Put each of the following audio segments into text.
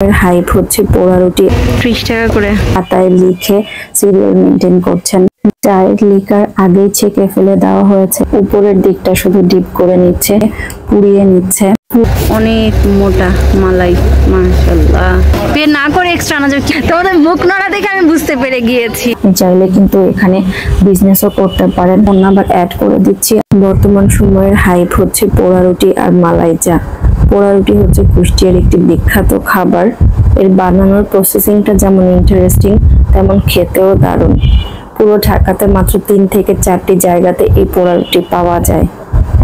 Hype হচ্ছে পোড়া রুটি 30 টাকা করে খাতায় লিখে সিরিয়াল মেনটেন করছেন। চায়ের লিকার আগেই ছেঁকে ফেলে দেওয়া হয়েছে, উপরের দিকটা শুধু ডিপ করে নিচ্ছে, পুড়িয়ে নিচ্ছে। অনেক মোটা মালাই, মাশাআল্লাহ। পে না করে এক্সট্রা না যাবে, তোমাদের মুখ নড়া দেখে আমি বুঝতে পেরে গিয়েছি। চাইলে কিন্তু এখানে বিজনেসও করতে পারেন। অন্য আবার অ্যাড করে দিচ্ছি। বর্তমান সময়ের হাইপ হচ্ছে পোড়া রুটি আর মালাই চা। পোড়া রুটি হচ্ছে কুষ্টিয়ার একটি বিখ্যাত খাবার। এর বানানোর প্রসেসিংটা যেমন ইন্টারেস্টিং, তেমন খেতেও দারুণ। পুরো ঢাকাতে মাত্র 3 থেকে 4টি জায়গাতে এই পোড়া রুটি পাওয়া যায়।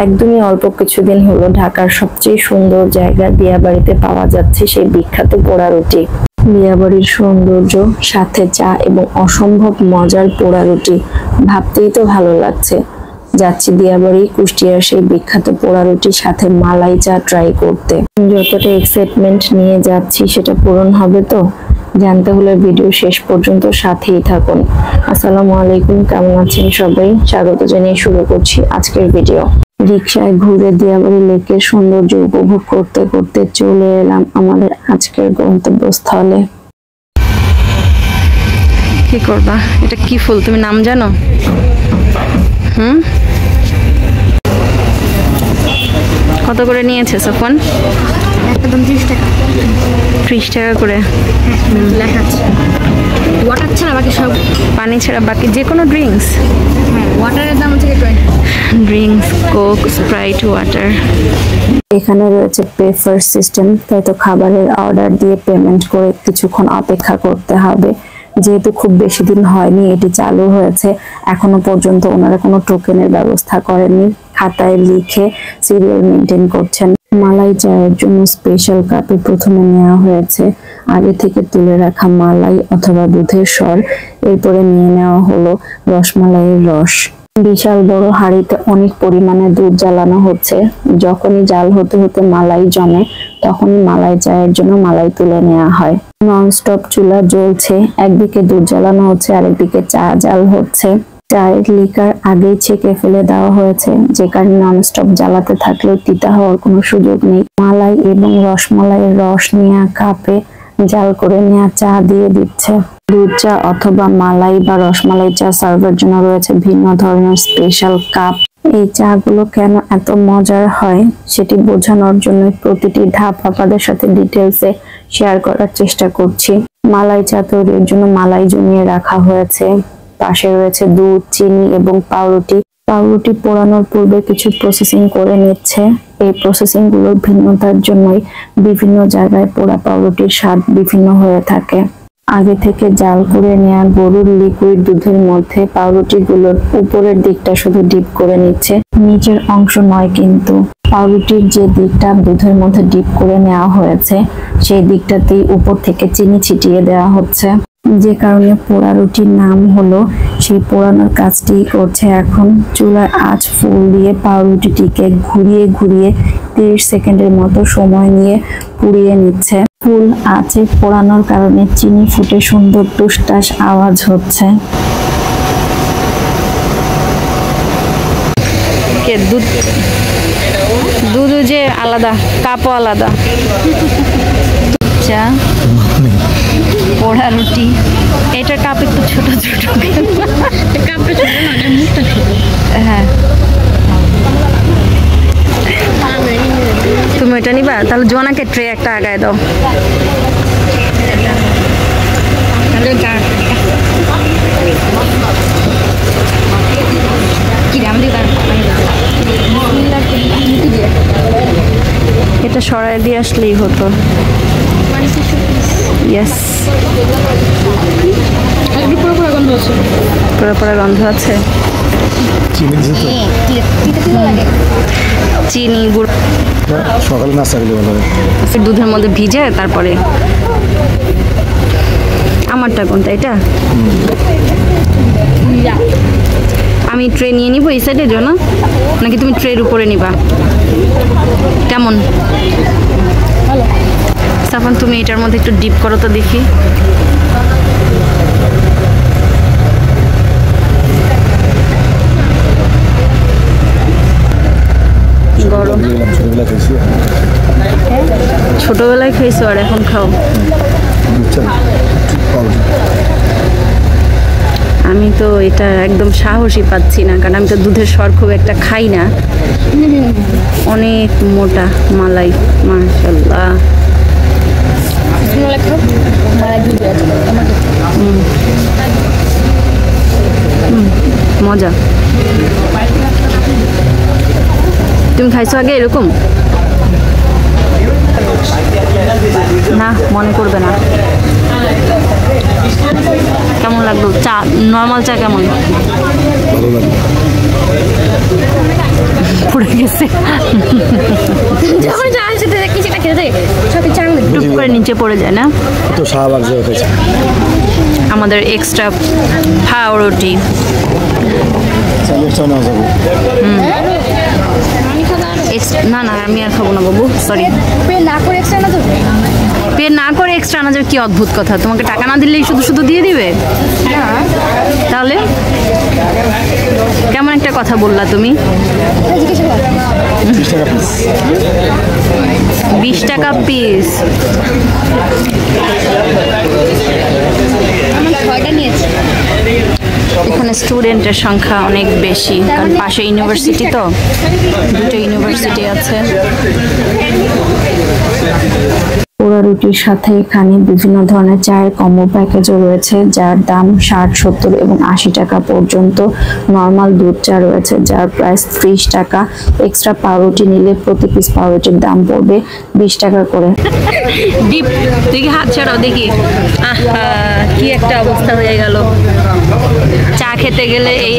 একদমই অল্প কিছুদিন হলো ঢাকার সবচেয়ে সুন্দর জায়গা দিয়াবাড়িতে পাওয়া যাচ্ছে সেই বিখ্যাত পোড়া রুটি। দিয়াবাড়ির সৌন্দর্য, সাথে চা এবং অসম্ভব মজার পোড়া রুটি, ভাবতেই তো ভালো লাগছে। যাচ্ছি দিয়াবাড়ি কুষ্টিয়ার সেই বিখ্যাত পোড়া রুটির সাথে মালাই চা ট্রাই করতে। যতটা এক্সাইটমেন্ট নিয়ে যাচ্ছি সেটা পূরণ হবে তো? জানতে হলে ভিডিও শেষ পর্যন্ত সাথেই থাকুন। আসসালামু আলাইকুম, কেমন আছেন সবাই? স্বাগত জানিয়ে শুরু করছি আজকের ভিডিও। রিকশায় ঘুরে দিয়াবাড়ি লেকের সৌন্দর্য উপভোগ করতে করতে চলে এলাম আমাদের আজকের গন্তব্যস্থলে। কি করবা? এটা কি ফুল তুমি নাম জানো? কত করে নিয়েছে সাফওয়ান? একদম 30 টাকা। 30 টাকা করে লেখা আছে। ওয়াটার ছাড়া বাকি সব, পানি ছাড়া বাকি যে কোনো ড্রিঙ্কস। ওয়াটারের দাম হচ্ছে 20। Drinks, Coke, Sprite, water. এখানে রয়েছে পে ফার্স্ট সিস্টেম, তাই তো খাবারের অর্ডার দিয়ে পেমেন্ট করে কিছুক্ষণ অপেক্ষা করতে হবে। যেহেতু খুব বেশি দিন হয়নি এটি চালু হয়েছে, এখনো পর্যন্ত ওনারা কোনো টোকেনের ব্যবস্থা করেননি। খাতায় লিখে সিরিয়াল মেনটেন করছেন। মালাই চায়ের জন্য স্পেশাল কাপে প্রথমে নেওয়া হয়েছে আগে থেকে তুলে রাখা মালাই অথবা দুধের স্বর, এরপরে নিয়ে নেওয়া হলো রসমালাইয়ের রস। বিশাল বড় হাঁড়িতে অনেক পরিমাণে দুধ জ্বালানো হচ্ছে। যখনই জাল হতে হতে মালাই জমে তখনই মালাই চায়ের জন্য মালাই তুলে নেওয়া হয়। ননস্টপ চুলা জ্বলছে, একদিকে দুধ জ্বালানো হচ্ছে, আরেকদিকে চা জাল হচ্ছে। চায়ের লিকার আগেই ছেঁকে ফেলে দেওয়া হয়েছে, যে কারণে ননস্টপ জ্বালাতে থাকলেও তিতা হওয়ার কোনো সুযোগ নেই। মালাই এবং রসমালাইয়ের রস নেওয়া কাপে জাল করে নেওয়া চা দিয়ে দিচ্ছে। দুধ চা অথবা মালাই বা রসমালাই চা সার্ভের জন্য রয়েছে ভিন্ন ধরনের স্পেশাল কাপ। এই চা গুলো কেন এত মজার হয় সেটি বোঝানোর জন্য প্রতিটি ধাপ আপনাদের সাথে ডিটেলসে শেয়ার করার চেষ্টা করছি। মালাই চা তৈরির জন্য মালাই জমিয়ে রাখা হয়েছে, পাশে রয়েছে দুধ, চিনি এবং পাউরুটি। পাউরুটি পোড়ানোর পূর্বে কিছু প্রসেসিং করে নিচ্ছে। এই প্রসেসিং গুলোর ভিন্নতার জন্যই বিভিন্ন জায়গায় পোড়া পাউরুটির স্বাদ বিভিন্ন হয়ে থাকে। আগে থেকে জাল করে নেওয়া গরুর লিকুইড দুধের মধ্যে পাউরুটি গুলোর উপরের দিকটা শুধু ডিপ করে নিচ্ছে, নিচের অংশ নয়। কিন্তু পাউরুটির যে দিকটা দুধের মধ্যে ডিপ করে নেওয়া হয়েছে সেই দিকটাতেই উপর থেকে চিনি ছিটিয়ে দেওয়া হচ্ছে, যে কারণে পোড়া রুটির নাম হলো। সেই পোড়ানোর কাজটি করছে এখন। চুলার আঁচ ফুল দিয়ে পাউরুটিটিকে ঘুরিয়ে ঘুরিয়ে 30 সেকেন্ডের মতো সময় নিয়ে পুড়িয়ে নিচ্ছে। ফুল আঁচে পোড়ানোর কারণে চিনি ফুটে সুন্দর টুসটাস আওয়াজ হচ্ছে। দুধ যে আলাদা, কাপও আলাদা। চা, পোড়া রুটি, এটার কাপ একটু ছোট ছোট। কাপটা ছোট না, এটা মুখটা ছোট। হ্যাঁ, তুমি এটা নিবা? তাহলে জোনাকে ট্রে একটা আগায় দাও। এটা সরাই দিয়ে আসলেই হতো। ইয়েস, পুরো গন্ধ আছে। চিনি গুড় সকালে নাস্তা খেলে ভালো হয়। দুধের মধ্যে ভিজে তারপরে। আমারটা কোনটা? এটা আমি ট্রে নিয়ে নিবো এই সাইডের জন্য, নাকি তুমি ট্রের উপরে নিবা? কেমন সাফান, তুমি এটার মধ্যে একটু ডিপ করো তো দেখি। গরম ছোটবেলায় খাইছো আর এখন খাও? আমি তো এটা একদম সাহসই পাচ্ছি না, কারণ আমি তো দুধের স্বর খুব একটা খাই না। অনেক মোটা মালাই, মাশাআল্লাহ। মজা। তুমি খাইছো আগে এরকম? না, মনে করবে না। কেমন লাগলো চা? নর্মাল চা কেমন? পড়ে গেছে। যখন চা সেটা দেখি সেটা খেতে থাকে সাথে চা টুপ করে নিচে পড়ে যায় না? তো শাহবাগ যে হয়েছে আমাদের এক্সট্রা পাউরুটি। চালিয়ে না যাবে। না না, আমি আর খাবো না বাবু, সরি। পে না করে এক্সট্রা না দেবে? পে না করে এক্সট্রা আনা যাবে? কি অদ্ভুত কথা! তোমাকে টাকা না দিলেই শুধু শুধু দিয়ে দিবে? না, তাহলে কেমন একটা কথা বললা তুমি? জিজ্ঞেস কর। 20 টাকা পিস। আমি 6টা নিয়েছি। এখানে স্টুডেন্টের সংখ্যা অনেক বেশি, কারণ পাশে ইউনিভার্সিটি, তো দুটো ইউনিভার্সিটি আছে। পোড়া রুটির সাথে এখানে বিভিন্ন ধরনের চায়ের কম্বো প্যাকেজও রয়েছে, যার দাম 60, 70 এবং 80 টাকা পর্যন্ত। নর্মাল দুধ চা রয়েছে যার প্রাইস 30 টাকা। এক্সট্রা পাউরুটি নিলে প্রতি পিস পাউরুটির দাম পড়বে 20 টাকা করে। ডিপ, তুই কি হাত ছাড়াও দেখি। আহা, কি একটা অবস্থা হয়ে গেল। চা খেতে গেলে এই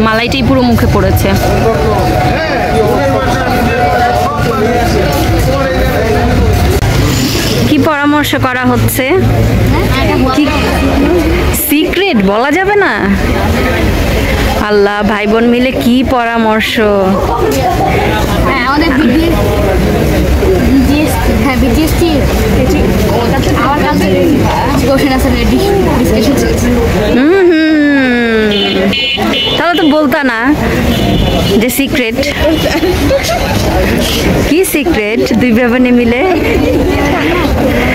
মালাইটাই পুরো মুখে পড়েছে। কি পরামর্শ করা হচ্ছে? কি সিক্রেট বলা যাবে না? আল্লাহ, ভাই বোন মিলে কি পরামর্শ! হ্যাঁ, আমাদের বিজিএসটি আমার কাছে কোশ্চেন আছে, ডিসকাশন চলছে। তাহলে তো বলতা না যে সিক্রেট। কি সিক্রেট দুই ভাই মিলে?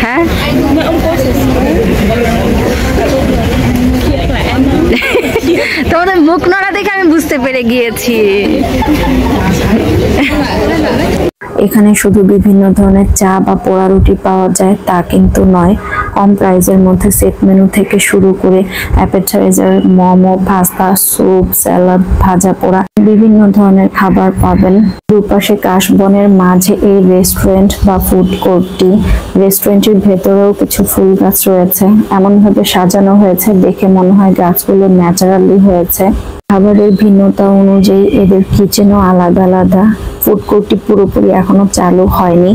হ্যাঁ, তোমাদের মুখ নড়া দেখে আমি বুঝতে পেরে গিয়েছি। এখানে শুধু বিভিন্ন ধরনের চা বা পোড়া রুটি পাওয়া যায় তা কিন্তু নয়। কম প্রাইজের মধ্যে সেট মেনু থেকে শুরু করে appetiser, momo, pasta, soup, salad, ভাজা পোড়া বিভিন্ন ধরনের খাবার পাবেন। দুপাশে কাশবনের মাঝে এই রেস্টুরেন্ট বা ফুড কোর্টটি। রেস্টুরেন্টের ভেতরেও কিছু ফুল গাছ রয়েছে, এমন ভাবে সাজানো হয়েছে দেখে মনে হয় গাছগুলো ন্যাচারালি হয়েছে। খাবারের ভিন্নতা অনুযায়ী এদের কিচেনও আলাদা আলাদা। ফুড কোর্টটি পুরোপুরি এখনো চালু হয়নি।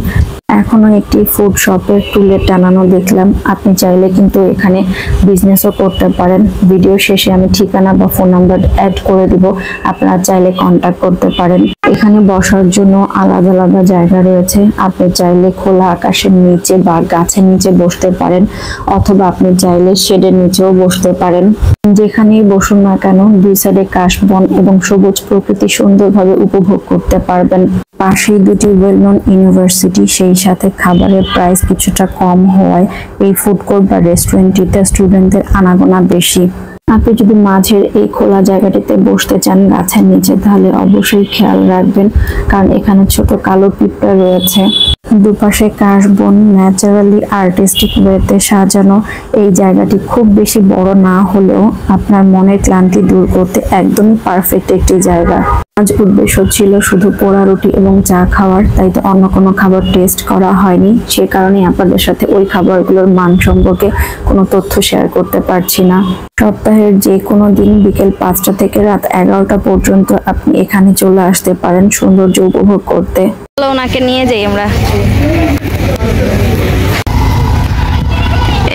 এখনো একটি ফুড শপের টুলে টানানো দেখলাম। আপনি চাইলে কিন্তু এখানে বিজনেসও করতে পারেন। ভিডিও শেষে আমি ঠিকানা বা ফোন নাম্বার অ্যাড করে দিব, আপনারা চাইলে কন্ট্যাক্ট করতে পারেন। এখানে বসার জন্য আলাদা আলাদা জায়গা রয়েছে। আপনি চাইলে খোলা আকাশের নিচে বা গাছের নিচে বসতে পারেন, অথবা আপনি চাইলে শেডের নিচেও বসতে পারেন। যেখানেই বসুন না কেন, দুই সাইডে কাশবন এবং সবুজ প্রকৃতি সুন্দরভাবে উপভোগ করতে পারবেন। পাশেই দুটি ওয়েল নন ইউনিভার্সিটি, সেই সাথে খাবারের প্রাইস কিছুটা কম হওয়ায় এই ফুড কোর্ট বা রেস্টুরেন্টটিতে স্টুডেন্টদের আনাগোনা বেশি। আপনি যদি মাঝের এই খোলা জায়গাটিতে বসতে চান গাছের নিচে, তাহলে অবশ্যই খেয়াল রাখবেন, কারণ এখানে ছোট কালো পিঁপড়া রয়েছে। দুপাশে কাশবন, ন্যাচারালি আর্টিস্টিক ওয়েতে সাজানো এই জায়গাটি খুব বেশি বড় না হলেও আপনার মনের ক্লান্তি দূর করতে একদমই পারফেক্ট একটি জায়গা। আজ উদ্দেশ্য ছিল শুধু পোড়া রুটি এবং চা খাওয়ার, তাই তো অন্য কোনো খাবার টেস্ট করা হয়নি। সে কারণে আপনাদের সাথে ওই খাবারগুলোর মান সম্পর্কে কোনো তথ্য শেয়ার করতে পারছি না। সপ্তাহের যে কোনো দিন বিকেল 5টা থেকে রাত 11টা পর্যন্ত আপনি এখানে চলে আসতে পারেন সৌন্দর্য উপভোগ করতে। ওনাকে নিয়ে যাই আমরা।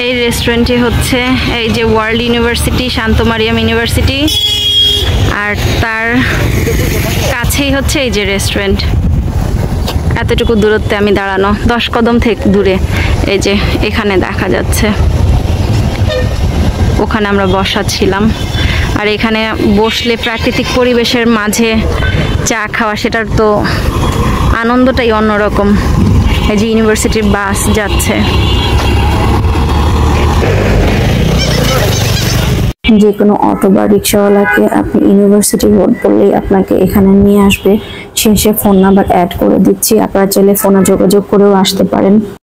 এই রেস্টুরেন্টটি হচ্ছে এই যে ওয়ার্ল্ড ইউনিভার্সিটি, শান্ত মারিয়াম ইউনিভার্সিটি, আর তার কাছেই হচ্ছে এই যে রেস্টুরেন্ট। এতটুকু দূরত্বে আমি দাঁড়ানো, 10 কদম থেকে দূরে এই যে এখানে দেখা যাচ্ছে। ওখানে আমরা বসা ছিলাম। আর এখানে বসলে প্রাকৃতিক পরিবেশের মাঝে চা খাওয়া, সেটার তো আনন্দটাই অন্যরকম। এই যে ইউনিভার্সিটির বাস যাচ্ছে। যে কোনো অটো বা রিক্সাওয়ালাকে আপনি ইউনিভার্সিটি রোড বললেই আপনাকে এখানে নিয়ে আসবে। শেষে ফোন নাম্বার অ্যাড করে দিচ্ছি, আপনারা চাইলে ফোনে যোগাযোগ করেও আসতে পারেন।